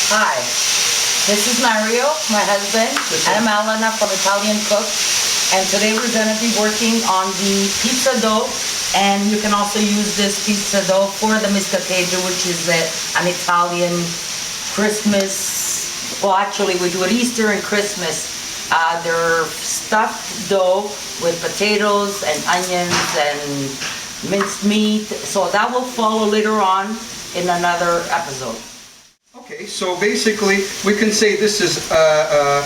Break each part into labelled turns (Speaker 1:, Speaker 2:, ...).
Speaker 1: Hi, this is Mario, my husband, and I'm Alana from Italian Cook. And today we're going to be working on the pizza dough. And you can also use this pizza dough for the miscateggio, which is an Italian Christmas. Well, actually, we do it Easter and Christmas. They're stuffed dough with potatoes and onions and minced meat. So that will follow later on in another episode.
Speaker 2: Okay, so basically we can say this is a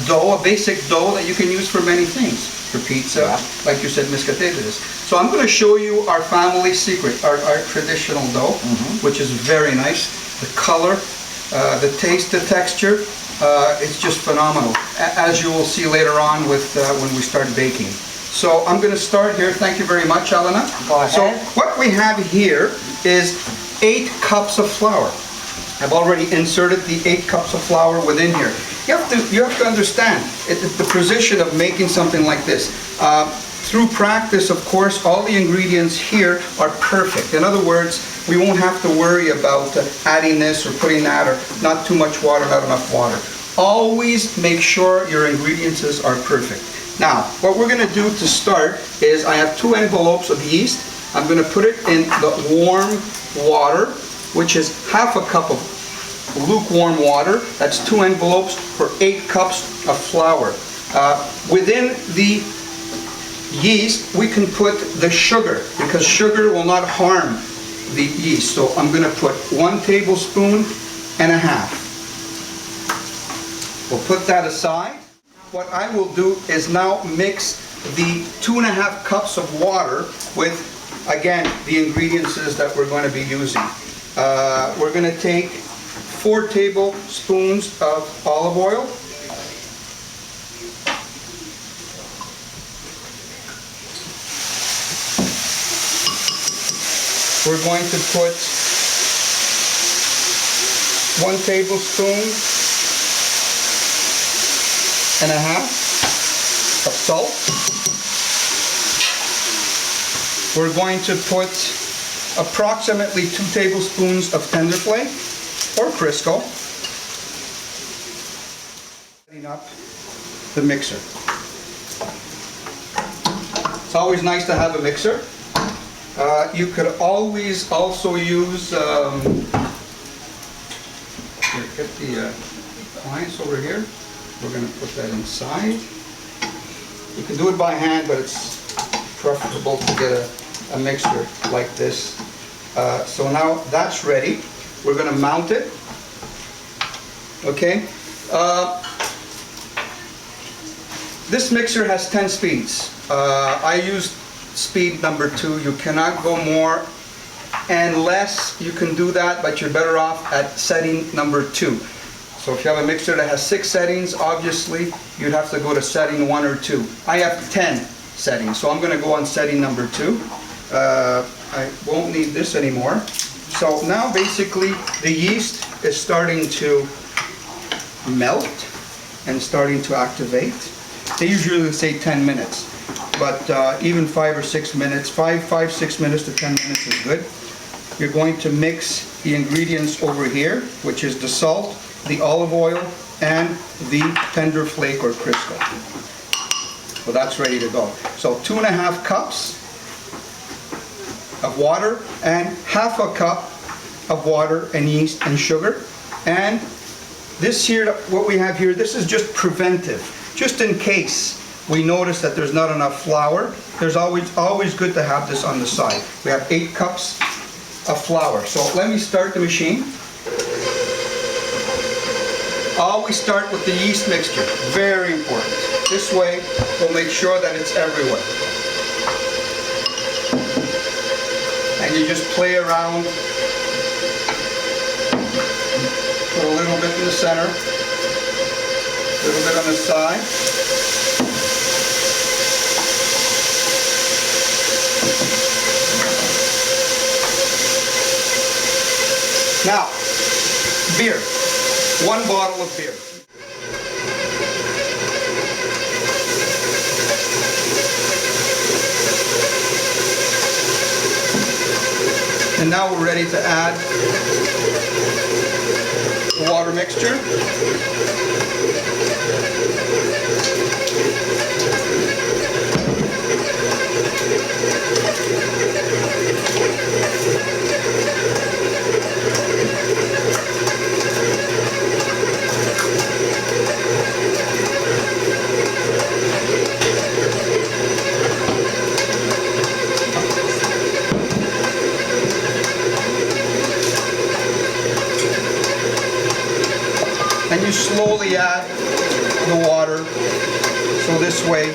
Speaker 2: dough, a basic dough that you can use for many things. For pizza, like you said, miscateggio. So I'm going to show you our family secret, our traditional dough, which is very nice. The color, the taste, the texture, it's just phenomenal, as you will see later on with when we start baking. So I'm going to start here. Thank you very much, Alana.
Speaker 1: Go ahead.
Speaker 2: So what we have here is 8 cups of flour. I've already inserted the 8 cups of flour within here. You have to understand the position of making something like this. Through practice, of course, all the ingredients here are perfect. In other words, we won't have to worry about adding this or putting that, or not too much water, not enough water. Always make sure your ingredients are perfect. Now, what we're going to do to start is I have 2 envelopes of yeast. I'm going to put it in the warm water, which is half a cup of lukewarm water. That's 2 envelopes for 8 cups of flour. Within the yeast, we can put the sugar, because sugar will not harm the yeast. So I'm going to put 1 tablespoon and a half. We'll put that aside. What I will do is now mix the 2.5 cups of water with, again, the ingredients that we're going to be using. We're going to take 4 tablespoons of olive oil. We're going to put 1 tablespoon and a half of salt. We're going to put approximately 2 tablespoons of tender flake or Crisco. Setting up the mixer. It's always nice to have a mixer. You could always also use, here, get the appliance over here. We're going to put that inside. You can do it by hand, but it's preferable to get a mixer like this. So now that's ready. We're going to mount it. Okay. This mixer has 10 speeds. I used speed number 2. You cannot go more and less. You can do that, but you're better off at setting number 2. So if you have a mixer that has 6 settings, obviously you'd have to go to setting 1 or 2. I have 10 settings, so I'm going to go on setting number 2. I won't need this anymore. So now basically the yeast is starting to melt and starting to activate. They usually say 10 minutes, but even 5 or 6 minutes, 6 minutes to 10 minutes is good. You're going to mix the ingredients over here, which is the salt, the olive oil, and the tender flake or Crisco. So that's ready to go. So 2.5 cups of water and half a cup of water and yeast and sugar. And this here, what we have here, this is just preventive. Just in case we notice that there's not enough flour, there's always good to have this on the side. We have 8 cups of flour. So let me start the machine. Always start with the yeast mixture. Very important. This way we'll make sure that it's everywhere. And you just play around. Put a little bit in the center, a little bit on the side. Now, beer. 1 bottle of beer. And now we're ready to add the water mixture. And you slowly add the water, so this way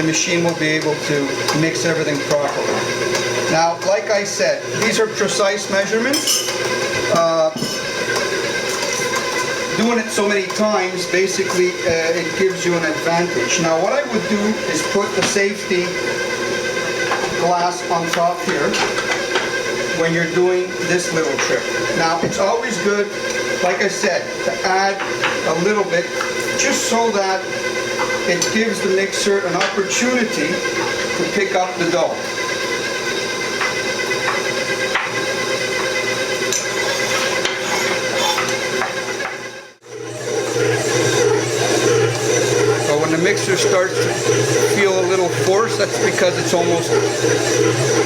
Speaker 2: the machine will be able to mix everything properly. Now, like I said, these are precise measurements. Doing it so many times, basically, it gives you an advantage. Now, what I would do is put the safety glass on top here when you're doing this little trick. Now, it's always good, like I said, to add a little bit, just so that it gives the mixer an opportunity to pick up the dough. So when the mixer starts to feel a little force, that's because it's almost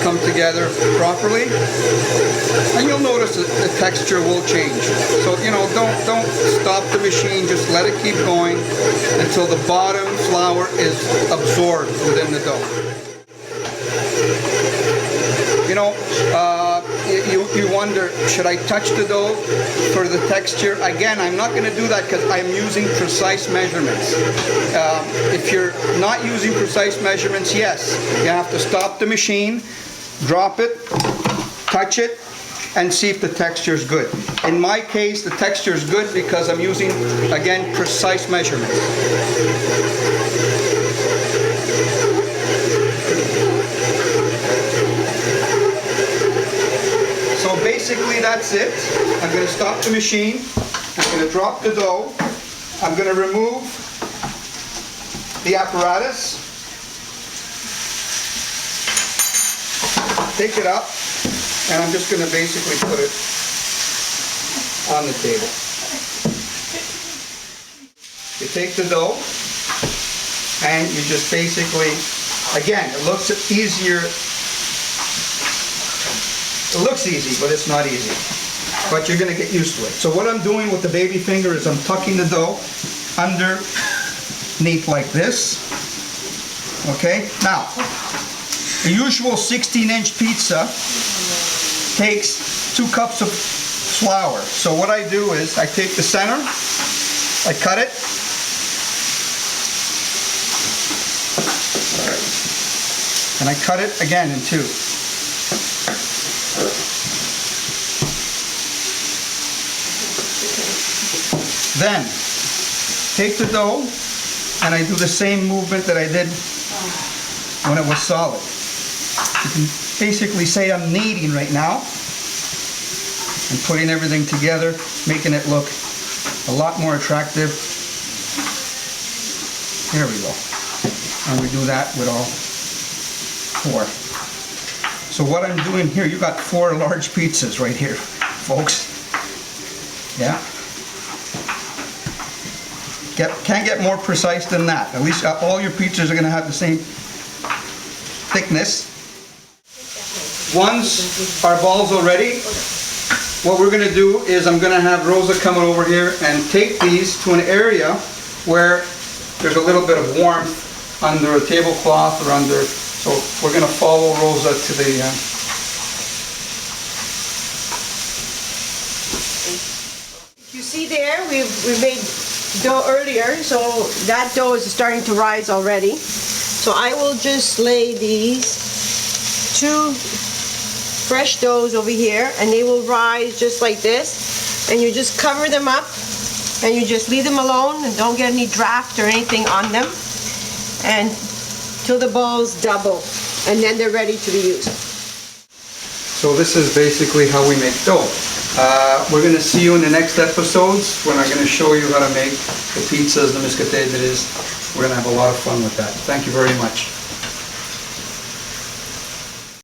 Speaker 2: come together properly. And you'll notice that the texture will change. So, you know, don't stop the machine, just let it keep going until the bottom flour is absorbed within the dough. You know, you wonder, should I touch the dough for the texture? Again, I'm not going to do that because I'm using precise measurements. If you're not using precise measurements, yes, you have to stop the machine, drop it, touch it, and see if the texture is good. In my case, the texture is good because I'm using, again, precise measurements. So basically that's it. I'm going to stop the machine. I'm going to drop the dough. I'm going to remove the apparatus. Take it up. And I'm just going to basically put it on the table. You take the dough and you just basically, again, it looks easier. It looks easy, but it's not easy. But you're going to get used to it. So what I'm doing with the baby finger is I'm tucking the dough underneath like this. Okay? Now, a usual 16-inch pizza takes 2 cups of flour. So what I do is I take the center, I cut it, and I cut it again in 2. Then take the dough and I do the same movement that I did when it was solid. You can basically say I'm kneading right now and putting everything together, making it look a lot more attractive. There we go. And we do that with all 4. So what I'm doing here, you got 4 large pizzas right here, folks. Yeah. Can't get more precise than that. At least all your pizzas are going to have the same thickness. Once our balls are ready, what we're going to do is I'm going to have Rosa come over here and take these to an area where there's a little bit of warmth under a tablecloth or under, so we're going to follow Rosa to the
Speaker 3: You see there, we made dough earlier, so that dough is starting to rise already. So I will just lay these 2 fresh doughs over here, and they will rise just like this. And you just cover them up, and you just leave them alone, and don't get any draft or anything on them, and till the balls double, and then they're ready to be used.
Speaker 2: So this is basically how we make dough. We're going to see you in the next episodes when I'm going to show you how to make the pizzas, the miscateteres. We're going to have a lot of fun with that. Thank you very much.